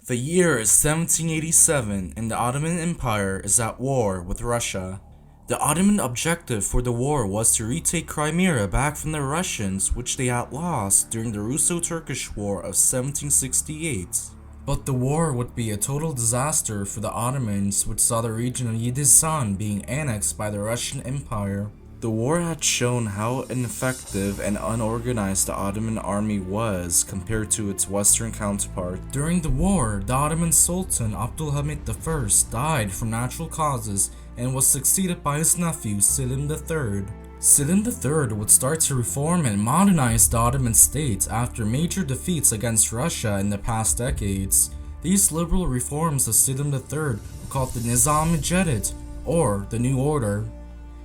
The year is 1787 and the Ottoman Empire is at war with Russia. The Ottoman objective for the war was to retake Crimea back from the Russians, which they had lost during the Russo-Turkish War of 1768. But the war would be a total disaster for the Ottomans, which saw the region of Yidistan being annexed by the Russian Empire. The war had shown how ineffective and unorganized the Ottoman army was compared to its Western counterpart. During the war, the Ottoman Sultan Abdülhamid I died from natural causes and was succeeded by his nephew Selim III. Selim III would start to reform and modernize the Ottoman state after major defeats against Russia in the past decades. These liberal reforms of Selim III were called the Nizam-i Jadid, or the New Order.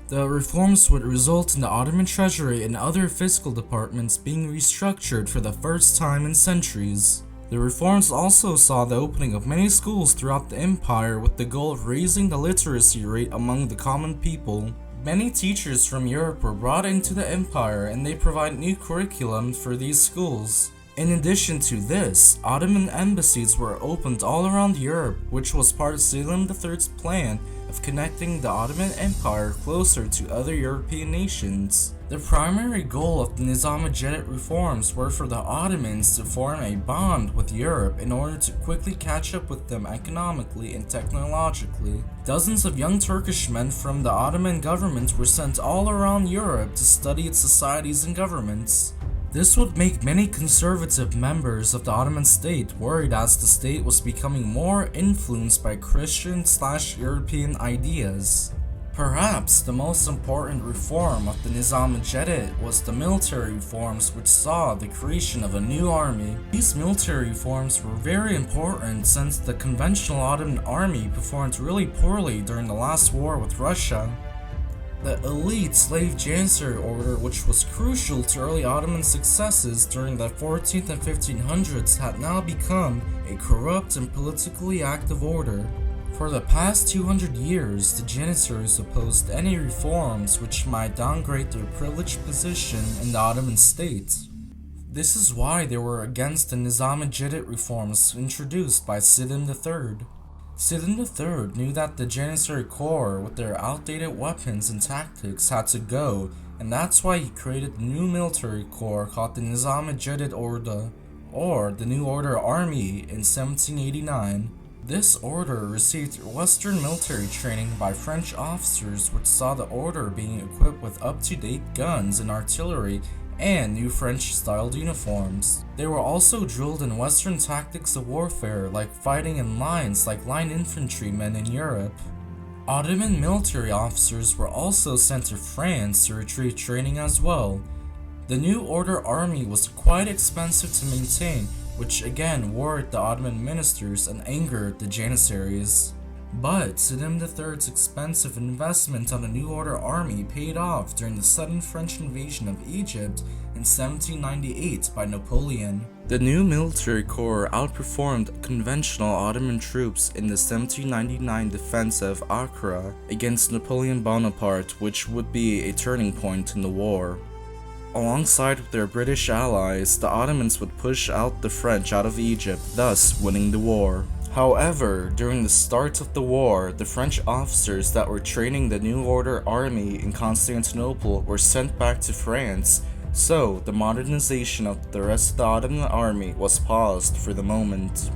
The reforms would result in the Ottoman treasury and other fiscal departments being restructured for the first time in centuries. The reforms also saw the opening of many schools throughout the empire with the goal of raising the literacy rate among the common people. Many teachers from Europe were brought into the empire and they provided new curriculum for these schools. In addition to this, Ottoman embassies were opened all around Europe, which was part of Selim III's plan of connecting the Ottoman Empire closer to other European nations. The primary goal of the Nizam-i Jadid reforms were for the Ottomans to form a bond with Europe in order to quickly catch up with them economically and technologically. Dozens of young Turkish men from the Ottoman government were sent all around Europe to study its societies and governments. This would make many conservative members of the Ottoman state worried as the state was becoming more influenced by Christian/European ideas. Perhaps the most important reform of the Nizam-i Jadid was the military reforms, which saw the creation of a new army. These military reforms were very important since the conventional Ottoman army performed really poorly during the last war with Russia. The elite slave janissary order, which was crucial to early Ottoman successes during the 14th and 1500s, had now become a corrupt and politically active order. For the past 200 years, the janissaries opposed any reforms which might downgrade their privileged position in the Ottoman state. This is why they were against the Nizam-i Jadid reforms introduced by Selim III. Selim III knew that the Janissary Corps with their outdated weapons and tactics had to go, and that's why he created the new military corps called the Nizam-i Jadid Ordu, or the New Order Army, in 1789. This order received Western military training by French officers, which saw the order being equipped with up-to-date guns and artillery and new French-styled uniforms. They were also drilled in Western tactics of warfare, like fighting in lines like line infantrymen in Europe. Ottoman military officers were also sent to France to retrieve training as well. The New Order army was quite expensive to maintain, which again worried the Ottoman ministers and angered the Janissaries. But Selim III's expensive investment on the New Order army paid off during the sudden French invasion of Egypt in 1798 by Napoleon. The new military corps outperformed conventional Ottoman troops in the 1799 defense of Ankara against Napoleon Bonaparte, which would be a turning point in the war. Alongside with their British allies, the Ottomans would push out the French out of Egypt, thus winning the war. However, during the start of the war, the French officers that were training the New Order army in Constantinople were sent back to France, so the modernization of the rest of the Ottoman army was paused for the moment.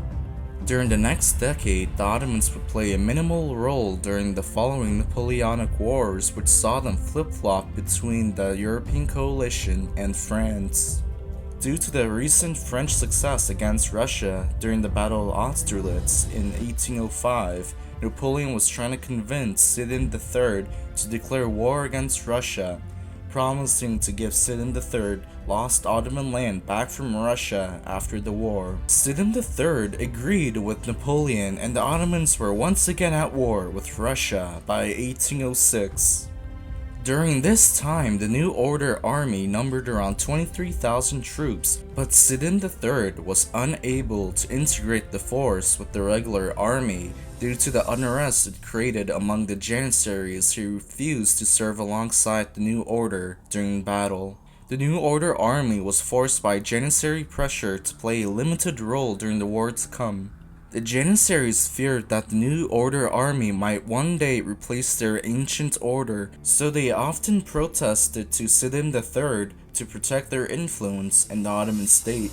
During the next decade, the Ottomans would play a minimal role during the following Napoleonic Wars, which saw them flip-flop between the European coalition and France. Due to the recent French success against Russia during the Battle of Austerlitz in 1805, Napoleon was trying to convince Selim III to declare war against Russia, promising to give Selim III lost Ottoman land back from Russia after the war. Selim III agreed with Napoleon, and the Ottomans were once again at war with Russia by 1806. During this time, the New Order army numbered around 23,000 troops, but Selim III was unable to integrate the force with the regular army due to the unrest it created among the Janissaries who refused to serve alongside the New Order during battle. The New Order army was forced by Janissary pressure to play a limited role during the war to come. The Janissaries feared that the New Order army might one day replace their ancient order, so they often protested to Selim III to protect their influence in the Ottoman state.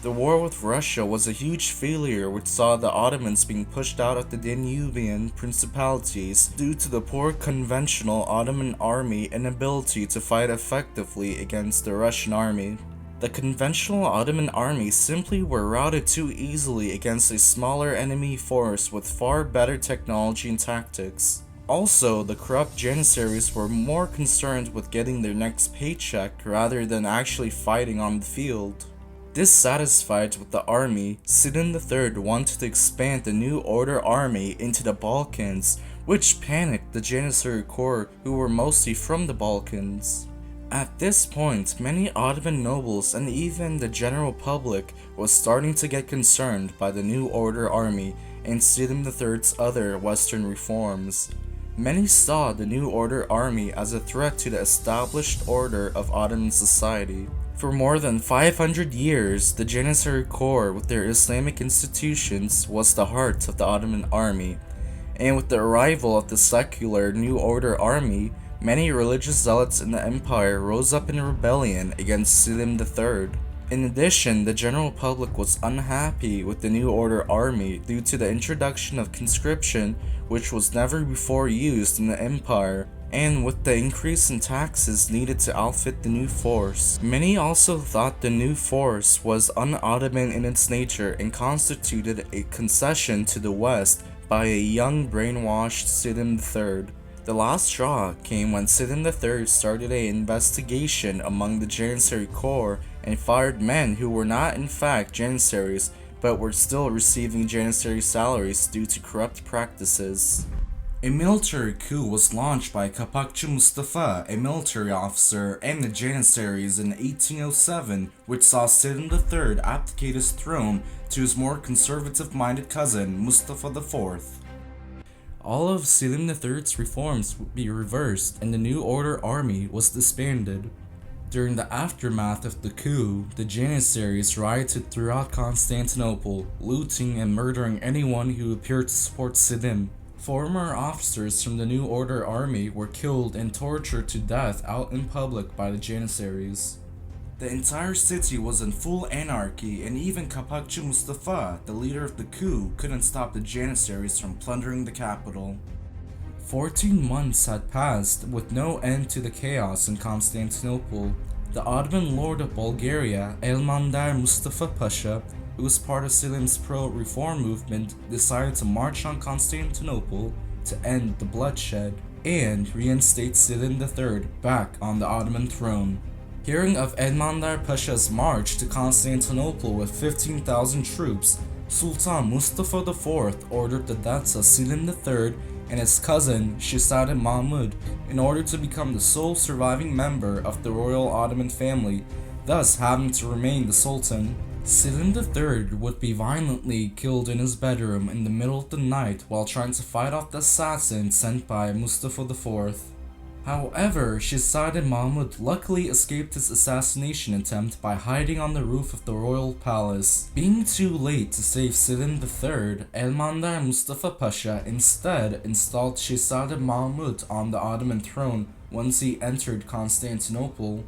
The war with Russia was a huge failure, which saw the Ottomans being pushed out of the Danubian principalities due to the poor conventional Ottoman army inability to fight effectively against the Russian army. The conventional Ottoman army simply were routed too easily against a smaller enemy force with far better technology and tactics. Also, the corrupt Janissaries were more concerned with getting their next paycheck rather than actually fighting on the field. Dissatisfied with the army, Selim III wanted to expand the New Order army into the Balkans, which panicked the Janissary Corps, who were mostly from the Balkans. At this point, many Ottoman nobles and even the general public was starting to get concerned by the New Order army and Selim III's other Western reforms. Many saw the New Order army as a threat to the established order of Ottoman society. For more than 500 years, the Janissary Corps with their Islamic institutions was the heart of the Ottoman army, and with the arrival of the secular New Order army, many religious zealots in the empire rose up in rebellion against Selim III. In addition, the general public was unhappy with the New Order army due to the introduction of conscription, which was never before used in the empire, and with the increase in taxes needed to outfit the new force. Many also thought the new force was un-Ottoman in its nature and constituted a concession to the West by a young brainwashed Selim III. The last straw came when Selim III started an investigation among the Janissary Corps and fired men who were not in fact Janissaries but were still receiving Janissary salaries due to corrupt practices. A military coup was launched by Kapakçı Mustafa, a military officer, and the Janissaries in 1807, which saw Selim III abdicate his throne to his more conservative-minded cousin, Mustafa IV. All of Selim III's reforms would be reversed and the New Order army was disbanded. During the aftermath of the coup, the Janissaries rioted throughout Constantinople, looting and murdering anyone who appeared to support Selim. Former officers from the New Order army were killed and tortured to death out in public by the Janissaries. The entire city was in full anarchy, and even Kapakçı Mustafa, the leader of the coup, couldn't stop the Janissaries from plundering the capital. 14 months had passed with no end to the chaos in Constantinople. The Ottoman Lord of Bulgaria, Elmander Mustafa Pasha, who was part of Selim's pro-reform movement, decided to march on Constantinople to end the bloodshed and reinstate Selim III back on the Ottoman throne. Hearing of Elmander Pasha's march to Constantinople with 15,000 troops, Sultan Mustafa IV ordered the deaths of Selim III and his cousin Şehzade Mahmud in order to become the sole surviving member of the royal Ottoman family, thus having to remain the Sultan. Selim III would be violently killed in his bedroom in the middle of the night while trying to fight off the assassin sent by Mustafa IV. However, Şehzade Mahmud luckily escaped his assassination attempt by hiding on the roof of the royal palace. Being too late to save Selim III, Elmander Mustafa Pasha instead installed Şehzade Mahmud on the Ottoman throne once he entered Constantinople.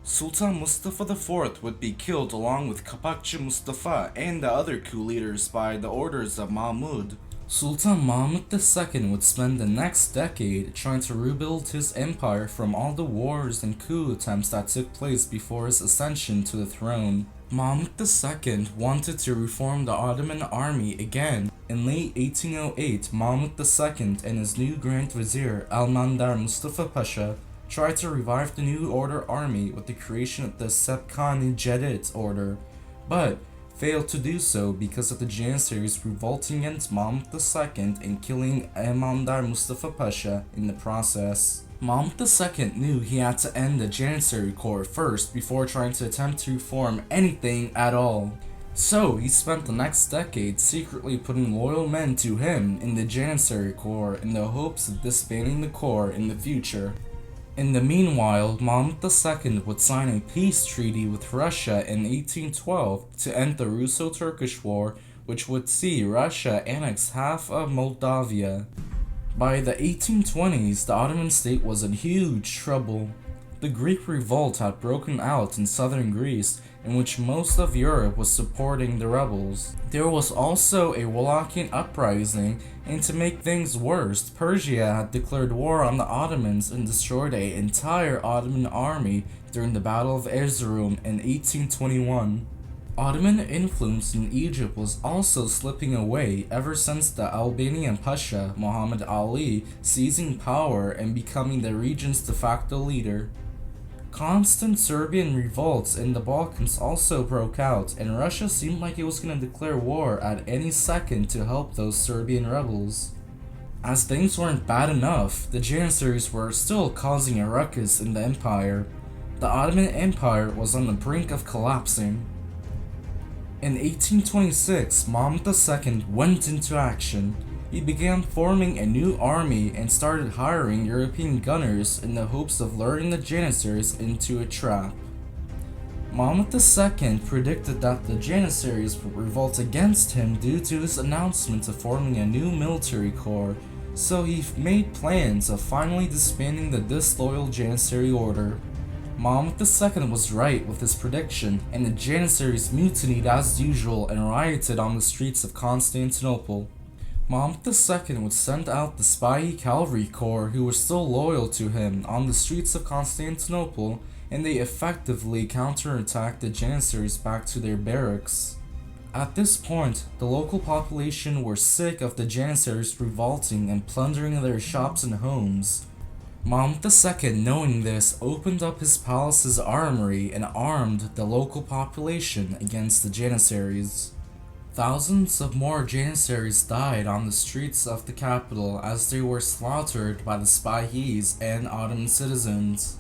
Sultan Mustafa IV would be killed along with Kapakçı Mustafa and the other coup leaders by the orders of Mahmud. Sultan Mahmud II would spend the next decade trying to rebuild his empire from all the wars and coup attempts that took place before his ascension to the throne. Mahmud II wanted to reform the Ottoman army again. In late 1808, Mahmud II and his new Grand Vizier Elmander Mustafa Pasha tried to revive the New Order army with the creation of the Sepkan-i Cedid order, but failed to do so because of the Janissaries revolting against Mahmud II and killing Elmander Mustafa Pasha in the process. Mahmud II knew he had to end the Janissary Corps first before trying to attempt to reform anything at all. So he spent the next decade secretly putting loyal men to him in the Janissary Corps in the hopes of disbanding the Corps in the future. In the meanwhile, Mahmud II would sign a peace treaty with Russia in 1812 to end the Russo-Turkish War, which would see Russia annex half of Moldavia. By the 1820s, the Ottoman state was in huge trouble. The Greek revolt had broken out in southern Greece, in which most of Europe was supporting the rebels. There was also a Wallachian uprising, and to make things worse, Persia had declared war on the Ottomans and destroyed an entire Ottoman army during the Battle of Erzurum in 1821. Ottoman influence in Egypt was also slipping away ever since the Albanian Pasha, Muhammad Ali, seizing power and becoming the region's de facto leader. Constant Serbian revolts in the Balkans also broke out, and Russia seemed like it was going to declare war at any second to help those Serbian rebels. As things weren't bad enough, the Janissaries were still causing a ruckus in the empire. The Ottoman Empire was on the brink of collapsing. In 1826, Mahmud II went into action. He began forming a new army and started hiring European gunners in the hopes of luring the Janissaries into a trap. Mahmud II predicted that the Janissaries would revolt against him due to his announcement of forming a new military corps, so he made plans of finally disbanding the disloyal Janissary order. Mahmud II was right with his prediction, and the Janissaries mutinied as usual and rioted on the streets of Constantinople. Mahmud II would send out the Spahi cavalry corps who were still loyal to him on the streets of Constantinople, and they effectively counterattacked the Janissaries back to their barracks. At this point, the local population were sick of the Janissaries revolting and plundering their shops and homes. Mahmud II, knowing this, opened up his palace's armory and armed the local population against the Janissaries. Thousands of more Janissaries died on the streets of the capital as they were slaughtered by the Spahis and Ottoman citizens.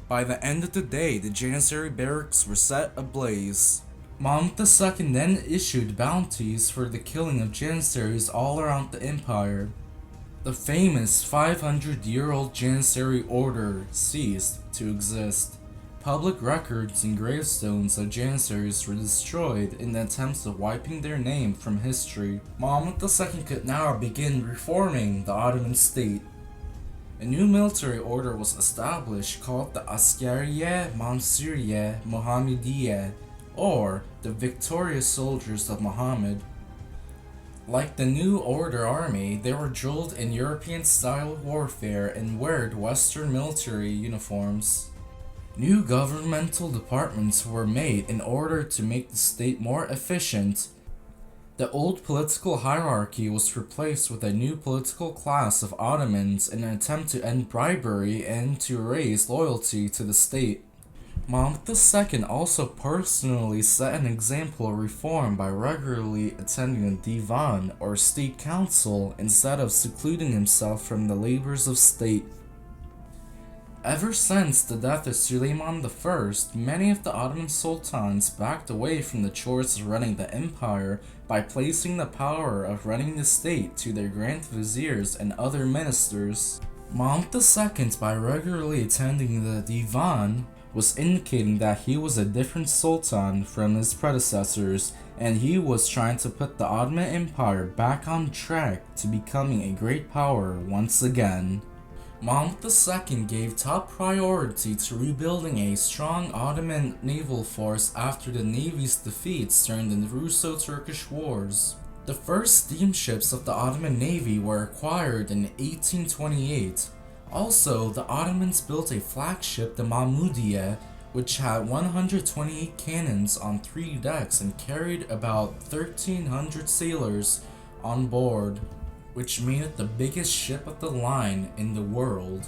By the end of the day, the Janissary barracks were set ablaze. Mahmud II then issued bounties for the killing of Janissaries all around the empire. The famous 500-year-old Janissary order ceased to exist. Public records and gravestones of Janissaries were destroyed in the attempts of wiping their name from history. Mahmud II could now begin reforming the Ottoman state. A new military order was established called the Asakir-i, Mansure-i, Muhammediye, or the Victorious Soldiers of Muhammad. Like the New Order army, they were drilled in European-style warfare and wore Western military uniforms. New governmental departments were made in order to make the state more efficient. The old political hierarchy was replaced with a new political class of Ottomans in an attempt to end bribery and to raise loyalty to the state. Mahmud II also personally set an example of reform by regularly attending a divan or state council instead of secluding himself from the labors of state. Ever since the death of Süleyman I, many of the Ottoman sultans backed away from the chores of running the empire by placing the power of running the state to their grand viziers and other ministers. Mahmud II, by regularly attending the divan, was indicating that he was a different sultan from his predecessors, and he was trying to put the Ottoman Empire back on track to becoming a great power once again. Mahmud II gave top priority to rebuilding a strong Ottoman naval force after the navy's defeats during the Russo-Turkish Wars. The first steamships of the Ottoman Navy were acquired in 1828. Also, the Ottomans built a flagship, the Mahmudiyye, which had 128 cannons on 3 decks and carried about 1,300 sailors on board, which made it the biggest ship of the line in the world.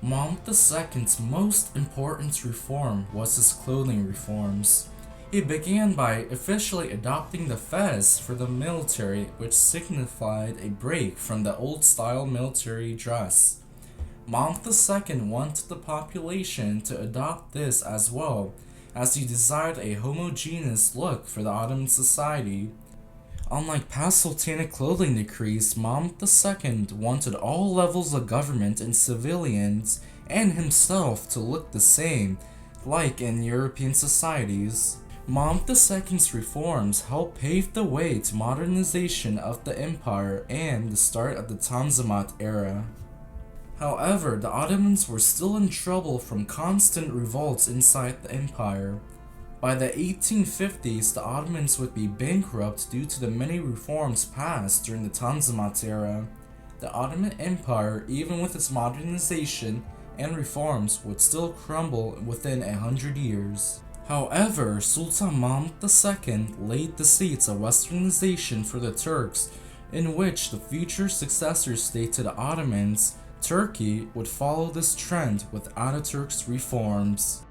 Mahmud II's most important reform was his clothing reforms. He began by officially adopting the fez for the military, which signified a break from the old-style military dress. Mahmud II wanted the population to adopt this as well, as he desired a homogeneous look for the Ottoman society. Unlike past sultanic clothing decrees, Mahmud II wanted all levels of government and civilians and himself to look the same, like in European societies. Mahmud II's reforms helped pave the way to modernization of the empire and the start of the Tanzimat era. However, the Ottomans were still in trouble from constant revolts inside the empire. By the 1850s, the Ottomans would be bankrupt due to the many reforms passed during the Tanzimat era. The Ottoman Empire, even with its modernization and reforms, would still crumble within 100 years. However, Sultan Mahmud II laid the seeds of westernization for the Turks, in which the future successor state to the Ottomans, Turkey, would follow this trend with Ataturk's reforms.